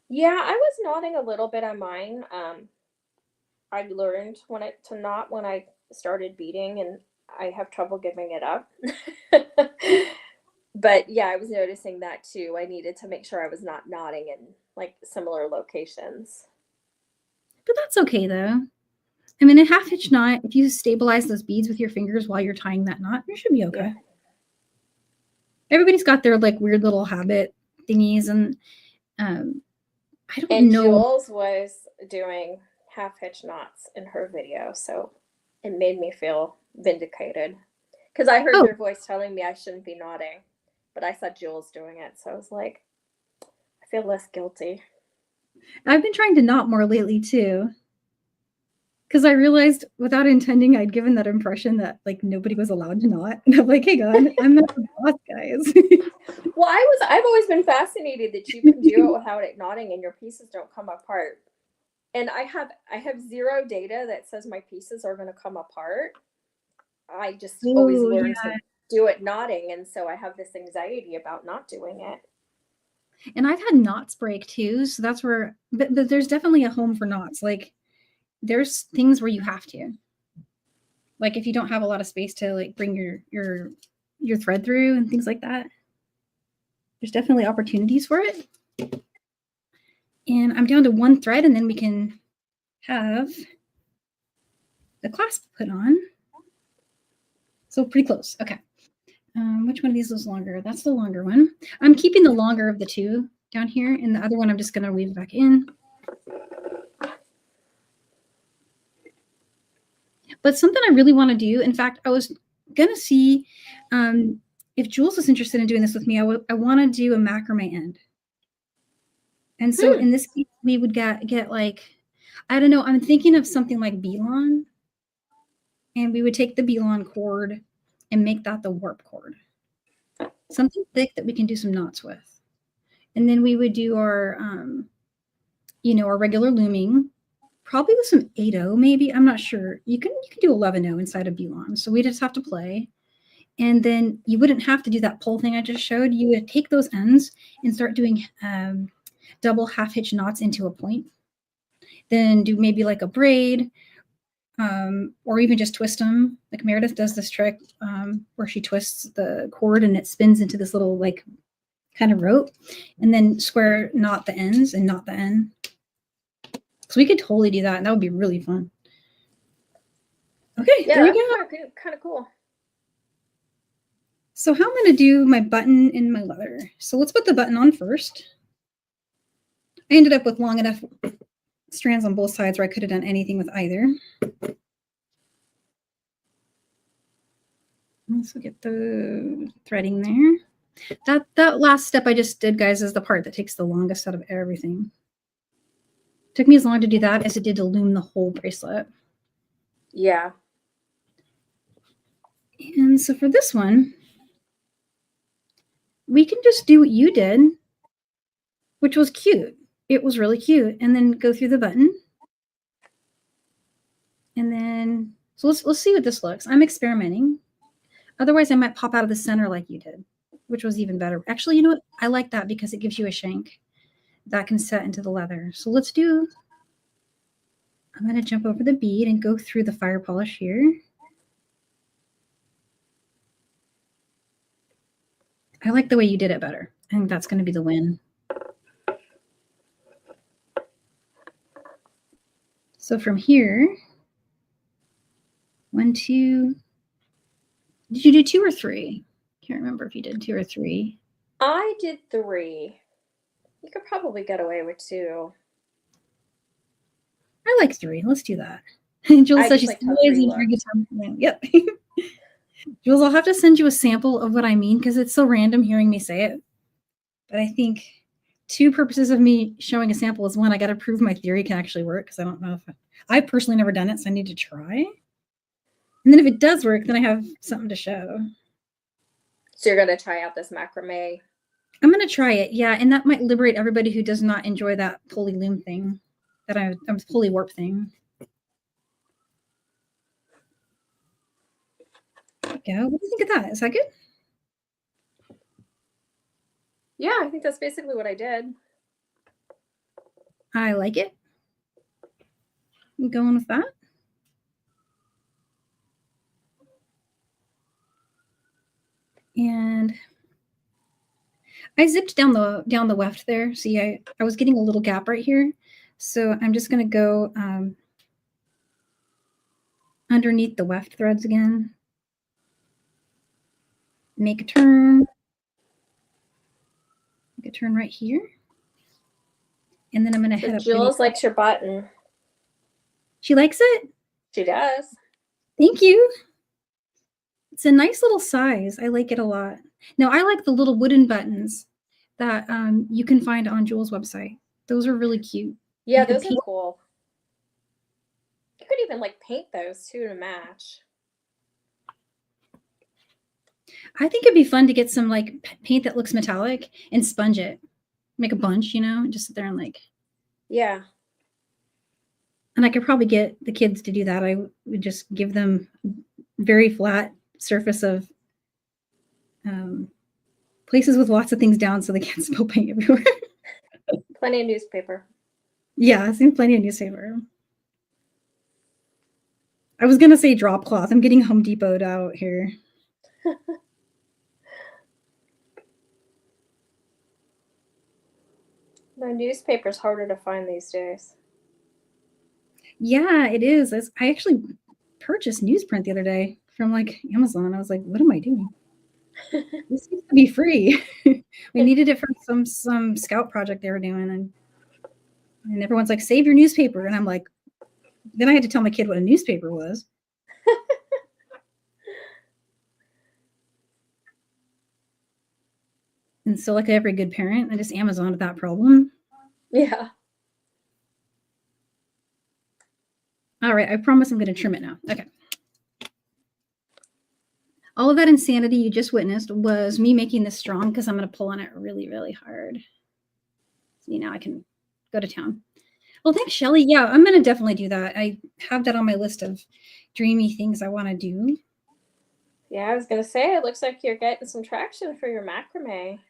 Yeah, I was knotting a little bit on mine. I learned to knot when I started beading, and I have trouble giving it up. But yeah, I was noticing that too. I needed to make sure I was not knotting in like similar locations. But that's okay though. I mean, a half hitch knot, if you stabilize those beads with your fingers while you're tying that knot, you should be okay. Yeah. Everybody's got their like weird little habit thingies, and I don't And know. Jules was doing half hitch knots in her video, so it made me feel vindicated. Because I heard your voice telling me I shouldn't be knotting, but I saw Jules doing it, so I was like, I feel less guilty. I've been trying to knot more lately too, because I realized without intending I'd given that impression that like nobody was allowed to knot, and I'm like, hey God, I'm not the boss, guys. Well, I've always been fascinated that you can do it without it knotting and your pieces don't come apart. And I have zero data that says my pieces are going to come apart. I just always learned to do it knotting, and so I have this anxiety about not doing it. And I've had knots break too, so that's where. But there's definitely a home for knots. Like there's things where you have to. Like if you don't have a lot of space to like bring your thread through and things like that, there's definitely opportunities for it. And I'm down to one thread, and then we can have the clasp put on. So pretty close. Okay. Which one of these is longer? That's the longer one. I'm keeping the longer of the two down here, and the other one I'm just going to weave back in. But something I really want to do, in fact, I was going to see if Jules is interested in doing this with me. I want to do a macrame end. And so in this case, we would get like, I don't know, I'm thinking of something like Belon. And we would take the Belon cord and make that the warp cord. Something thick that we can do some knots with. And then we would do our, our regular looming, probably with some 8/0 maybe. I'm not sure. You can do 11/0 inside of Belon. So we just have to play. And then you wouldn't have to do that pull thing I just showed. You would take those ends and start doing double half hitch knots into a point. Then do maybe like a braid, or even just twist them. Like Meredith does this trick where she twists the cord and it spins into this little like kind of rope, and then square knot the ends and knot the end. So we could totally do that, and that would be really fun. Okay, yeah, there we go. Kind of cool. So how I'm going to do my button in my leather. So let's put the button on first. I ended up with long enough strands on both sides where I could have done anything with either. So get the threading there. That last step I just did, guys, is the part that takes the longest out of everything. It took me as long to do that as it did to loom the whole bracelet. Yeah. And so for this one, we can just do what you did, which was cute. It was really cute. And then go through the button. And then, so let's see what this looks. I'm experimenting. Otherwise, I might pop out of the center like you did, which was even better. Actually, you know what? I like that because it gives you a shank that can set into the leather. So let's do, I'm going to jump over the bead and go through the fire polish here. I like the way you did it better. I think that's going to be the win. So from here, 1, 2. Did you do 2 or 3? Can't remember if you did 2 or 3. I did 3. You could probably get away with 2. I like 3. Let's do that. Jules says she's like how always 3 a very good looked. time. Yep. Jules, I'll have to send you a sample of what I mean because it's so random hearing me say it. But I think 2 purposes of me showing a sample is 1, I got to prove my theory can actually work because I don't know if I've personally never done it, so I need to try. And then if it does work, then I have something to show. So you're going to try out this macrame? I'm going to try it, yeah, and that might liberate everybody who does not enjoy that pulley loom thing, that I'm pulley warp thing. Yeah, what do you think of that? Is that good? Yeah, I think that's basically what I did. I like it. I'm going with that. And I zipped down the weft there. See, I was getting a little gap right here. So I'm just going to go underneath the weft threads again. Make a turn. Make a turn right here. And then I'm going to head up. Jules likes your button. She likes it? She does. Thank you. It's a nice little size. I like it a lot. Now, I like the little wooden buttons that you can find on Jules' website. Those are really cute. Yeah, those are cool. You could even like paint those too to match. I think it'd be fun to get some like paint that looks metallic and sponge it. Make a bunch, you know, and just sit there and like. Yeah. And I could probably get the kids to do that. I would just give them very flat surface of places with lots of things down so they can't spill paint everywhere. Plenty of newspaper. Yeah, I've seen plenty of newspaper. I was going to say drop cloth. I'm getting Home Depot'd out here. The newspaper's harder to find these days. Yeah, it is. I actually purchased newsprint the other day from like Amazon. I was like, what am I doing? This needs to be free. We needed it for some scout project they were doing, and everyone's like, save your newspaper. And I'm like, then I had to tell my kid what a newspaper was. And so, like every good parent, I just Amazoned that problem. Yeah. All right, I promise I'm going to trim it now. Okay. All of that insanity you just witnessed was me making this strong because I'm going to pull on it really, really hard. See, now I can go to town. Well, thanks, Shelly. Yeah, I'm going to definitely do that. I have that on my list of dreamy things I want to do. Yeah, I was going to say, it looks like you're getting some traction for your macrame.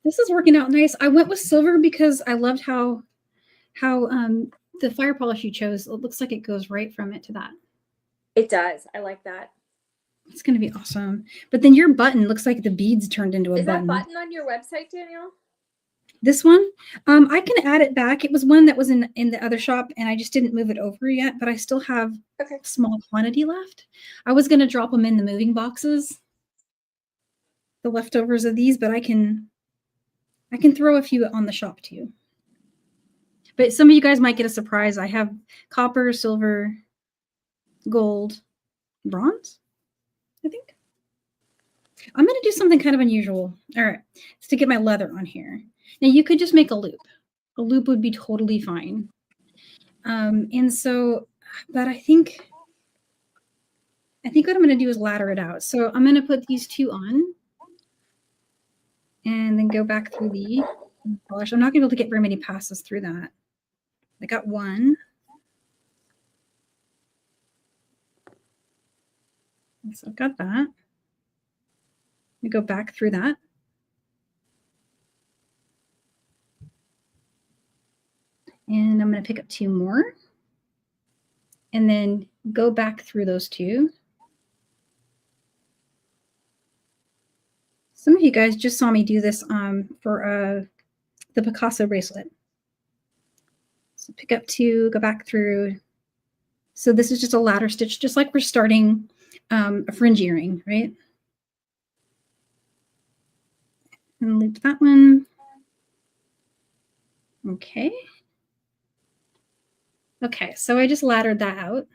This is working out nice. I went with silver because I loved how the fire polish you chose. It looks like it goes right from it to that. It does. I like that. It's going to be awesome. But then your button looks like the beads turned into a button. Is that button on your website, Danielle? This one? I can add it back. It was one that was in the other shop, and I just didn't move it over yet, but I still have a small quantity left. I was going to drop them in the moving boxes, the leftovers of these, but I can throw a few on the shop too. But some of you guys might get a surprise. I have copper, silver, gold, bronze, I think. I'm going to do something kind of unusual. All right. It's to get my leather on here. Now, you could just make a loop. A loop would be totally fine. And so, but I think what I'm going to do is ladder it out. So I'm going to put these 2 on and then go back through the polish. I'm not going to be able to get very many passes through that. I got 1. So I've got that. We go back through that. And I'm going to pick up 2 more. And then go back through those 2. Some of you guys just saw me do this for the Picasso bracelet. So pick up 2, go back through. So this is just a ladder stitch, just like we're starting a fringe earring, right? And loop that one. Okay. Okay, so I just laddered that out.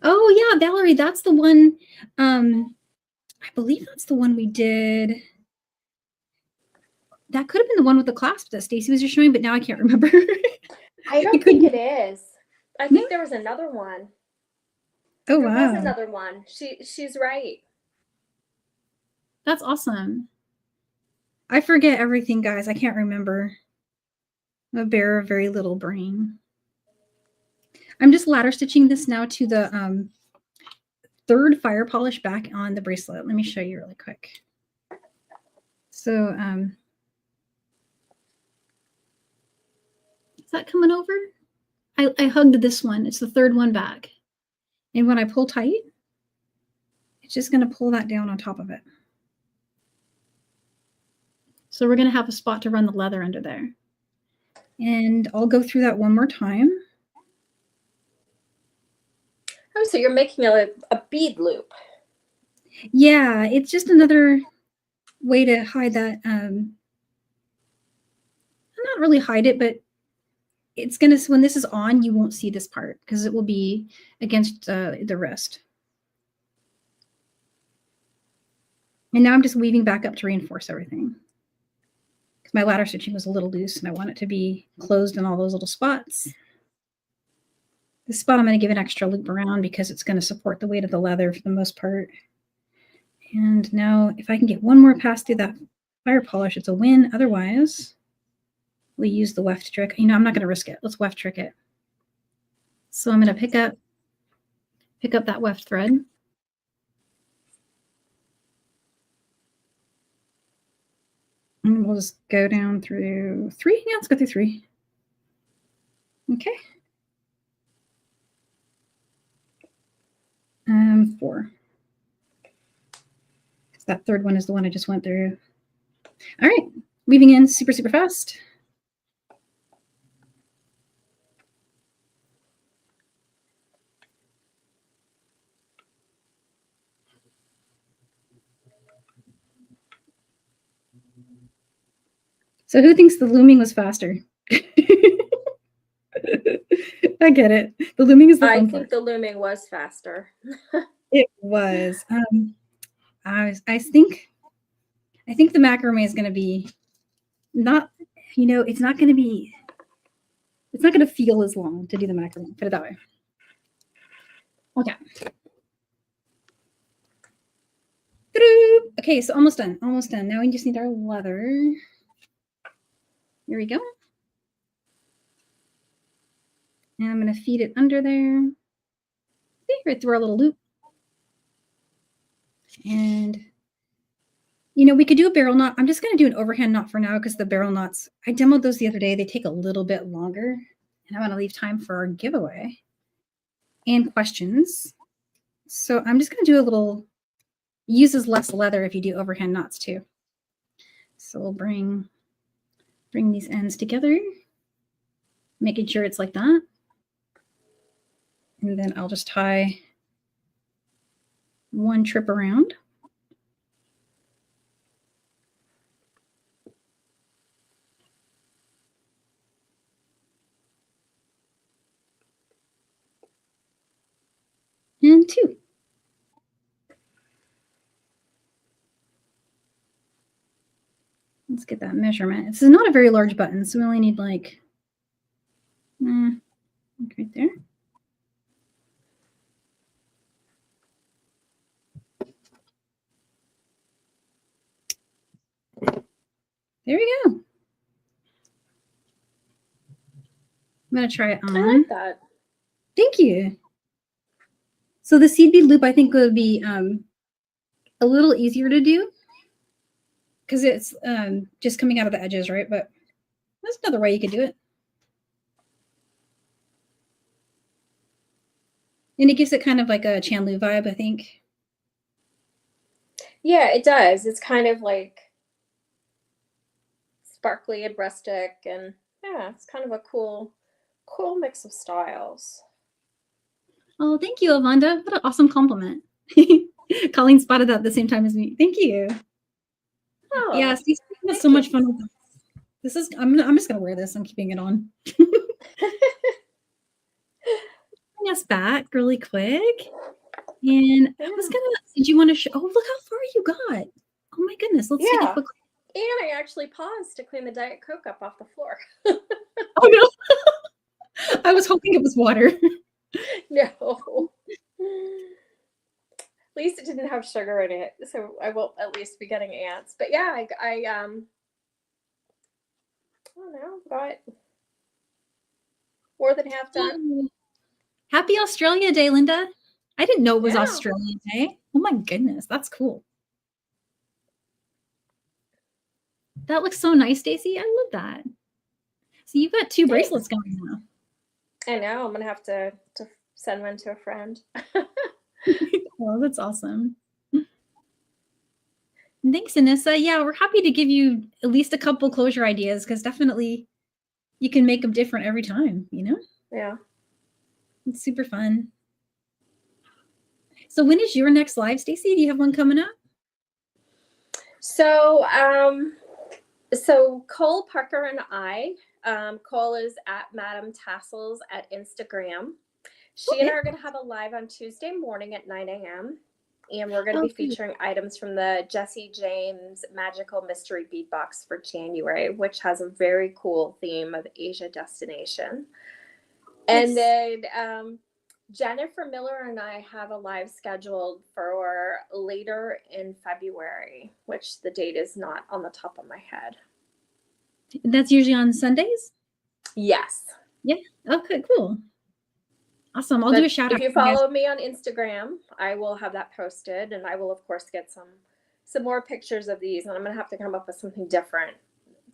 Oh yeah, Valerie, that's the one. I believe that's the one we did. That could have been the one with the clasp that Stacie was just showing, but now I can't remember. I don't think it is. I think there was another one. Oh, there wow. was another one. She's right. That's awesome. I forget everything, guys. I can't remember. I'm a bearer of very little brain. I'm just ladder stitching this now to the 3rd fire polish back on the bracelet. Let me show you really quick. So is that coming over? I hugged this one. It's the 3rd one back. And when I pull tight, it's just going to pull that down on top of it. So we're going to have a spot to run the leather under there. And I'll go through that one more time. Oh, so you're making a bead loop. Yeah, it's just another way to hide that. Not really hide it, but it's going to, when this is on, you won't see this part because it will be against the wrist. And now I'm just weaving back up to reinforce everything. Because my ladder stitching was a little loose and I want it to be closed in all those little spots. This spot I'm going to give an extra loop around because it's going to support the weight of the leather for the most part. And now if I can get one more pass through that fire polish, it's a win. Otherwise, we use the weft trick. You know, I'm not going to risk it. Let's weft trick it. So I'm going to pick up that weft thread. And we'll just go down through 3. Yeah, let's go through 3. Okay. 4. That 3rd one is the one I just went through. All right, weaving in super, super fast. So who thinks the looming was faster? I get it. The looming is the fun part. I think the looming was faster. It was. I think the macrame is going to be not, you know, it's not going to feel as long to do the macrame. Put it that way. Okay. Okay, so almost done. Almost done. Now we just need our leather. Here we go. And I'm going to feed it under there. See, right through our little loop. And, you know, we could do a barrel knot. I'm just going to do an overhand knot for now because the barrel knots, I demoed those the other day. They take a little bit longer. And I want to leave time for our giveaway and questions. So I'm just going to do a little, uses less leather if you do overhand knots too. So we'll bring these ends together, making sure it's like that. And then I'll just tie 1 trip around. And 2. Let's get that measurement. This is not a very large button, so we only need like right there. There we go. I'm going to try it on. I like that. Thank you. So the seed bead loop, I think, would be a little easier to do because it's just coming out of the edges, right? But that's another way you could do it. And it gives it kind of like a Chandlu vibe, I think. Yeah, it does. It's kind of like sparkly and rustic, and yeah, it's kind of a cool mix of styles. Oh, thank you, Avonda. What an awesome compliment. Colleen spotted that at the same time as me. Thank you. Yeah, Oh, Stacie has so thank you. much fun with this. This is I'm just gonna wear this. I'm keeping it on. Bring us back really quick. And I was gonna, did you want to show? Oh, look how far you got. Oh my goodness. Let's take a Yeah. quick. And I actually paused to clean the Diet Coke up off the floor. Oh no. I was hoping it was water. No. At least it didn't have sugar in it, so I won't at least be getting ants. But yeah, I don't know, got more than half done. Happy Australia Day, Linda. I didn't know it was Yeah. Australia Day. Oh my goodness, that's cool. That looks so nice, Stacie. I love that. So you've got two bracelets going now. I know. I'm gonna have to send one to a friend. Oh, that's awesome. Thanks, Anissa. Yeah, we're happy to give you at least a couple closure ideas because definitely you can make them different every time, you know? Yeah. It's super fun. So when is your next live, Stacie? Do you have one coming up? So so Cole Parker and I, Cole is at Madame Tassels at Instagram. She and I are going to have a live on Tuesday morning at 9 a.m. And we're going to be featuring items from the Jessie James Magical Mystery Bead Box for January, which has a very cool theme of Asia destination. And then Jennifer Miller and I have a live scheduled for later in February, which the date is not on the top of my head. That's usually on Sundays? Yes. Yeah. Okay, cool. Awesome. I'll do a shout out. If you follow me on Instagram, I will have that posted, and I will of course get some more pictures of these, and I'm gonna have to come up with something different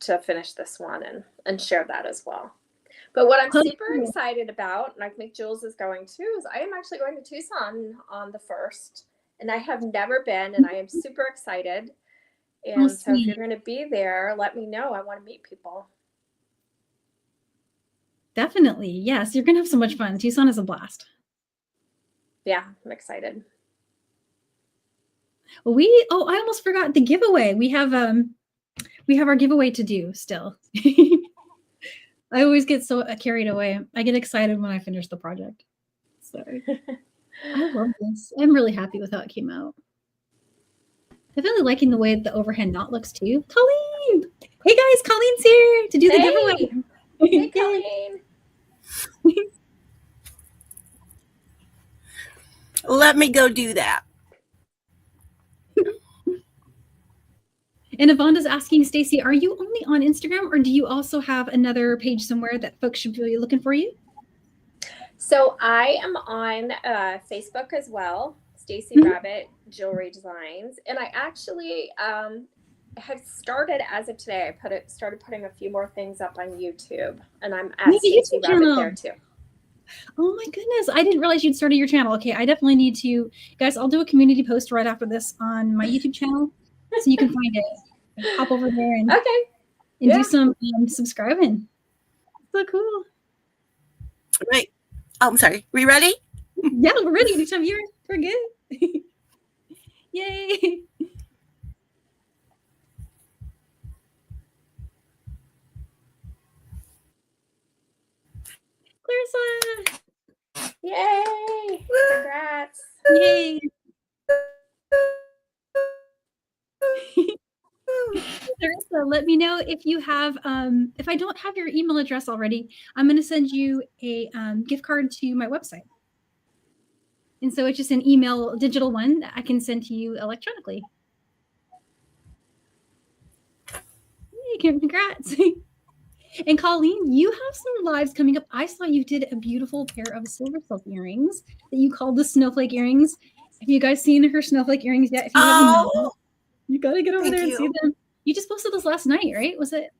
to finish this one and share that as well. But what I'm super excited about, and I think Jules is going too, is I am actually going to Tucson on the 1st, and I have never been, and I am super excited. And so if you're going to be there, let me know. I want to meet people. Definitely. Yes. You're going to have so much fun. Tucson is a blast. Yeah, I'm excited. Well, I almost forgot the giveaway. We have our giveaway to do still. I always get so carried away. I get excited when I finish the project. So I love this. I'm really happy with how it came out. I'm really liking the way the overhand knot looks too. Colleen! Hey guys, Colleen's here to do the giveaway. Hey, Colleen. Let me go do that. And Avonda's asking, Stacie, are you only on Instagram or do you also have another page somewhere that folks should be looking for you? So I am on Facebook as well, Stacie Rabbit Jewelry Designs. And I actually have started, as of today, started putting a few more things up on YouTube. And I'm at Stacie Rabbit there too. Oh my goodness. I didn't realize you'd started your channel. Okay, I definitely need to. Guys, I'll do a community post right after this on my YouTube channel so you can find it. Hop over there and, do some subscribing. So cool. Right. Oh, I'm sorry. We ready? Yeah, we're ready. Anytime we're good. Yay. Clarissa. Yay. Congrats. Yay. Clarissa, let me know if you have, if I don't have your email address already, I'm going to send you a gift card to my website. And so it's just an email, digital one that I can send to you electronically. Yay, congrats. And Colleen, you have some lives coming up. I saw you did a beautiful pair of silver silk earrings that you called the snowflake earrings. Have you guys seen her snowflake earrings yet? If you haven't, you got to get over there and see them. You just posted this last night, right? Was it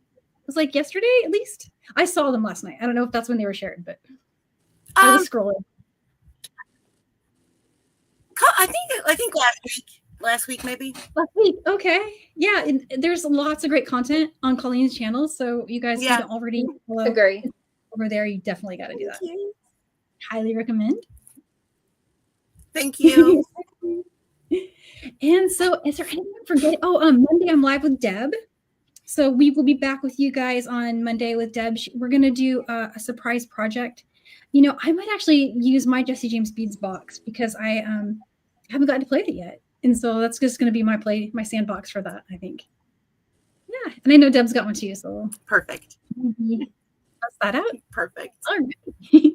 like yesterday at least? I saw them last night. I don't know if that's when they were shared, but I was scrolling. I think last week. last week, maybe. Last week. Okay. Yeah. And there's lots of great content on Colleen's channel. So you guys who don't already follow Agree. over there, you definitely got to do Thank that. you. Highly recommend. Thank you. And so is there anything I'm forgetting? Oh, Monday I'm live with Deb. So we will be back with you guys on Monday with Deb. We're going to do a surprise project. You know, I might actually use my Jesse James Beads box because I haven't gotten to play with it yet. And so that's just going to be my sandbox for that, I think. Yeah. And I know Deb's got one too. So Perfect. bust that out. Perfect. All right.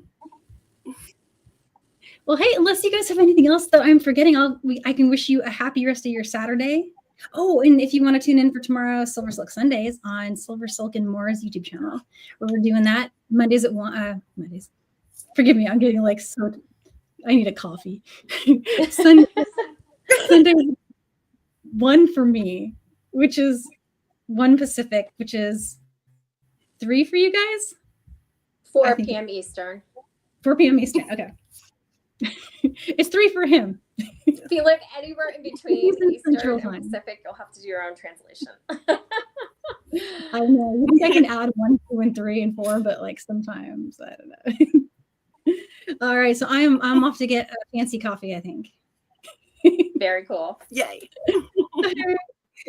Well, hey, unless you guys have anything else that I'm forgetting, I can wish you a happy rest of your Saturday. Oh, and if you want to tune in for tomorrow, Silver Silk Sundays on Silver Silk and More's YouTube channel, where we're doing that Mondays at 1. Mondays. Forgive me, I'm getting like so. I need a coffee. Sunday 1 for me, which is 1 Pacific, which is 3 for you guys. 4 p.m. Eastern. 4 p.m. Eastern. Okay. It's 3 for him. If you live anywhere in between Eastern Central and Time. Pacific, you'll have to do your own translation. I know. You think I can add 1, 2, and 3 and 4, but like sometimes I don't know. All right, so I'm off to get a fancy coffee, I think. Very cool. Yay.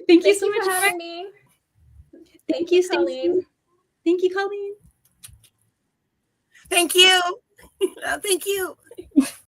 Thank you so much for having me. Thank you, Colleen. Thank you, Colleen. Thank you. Thank you.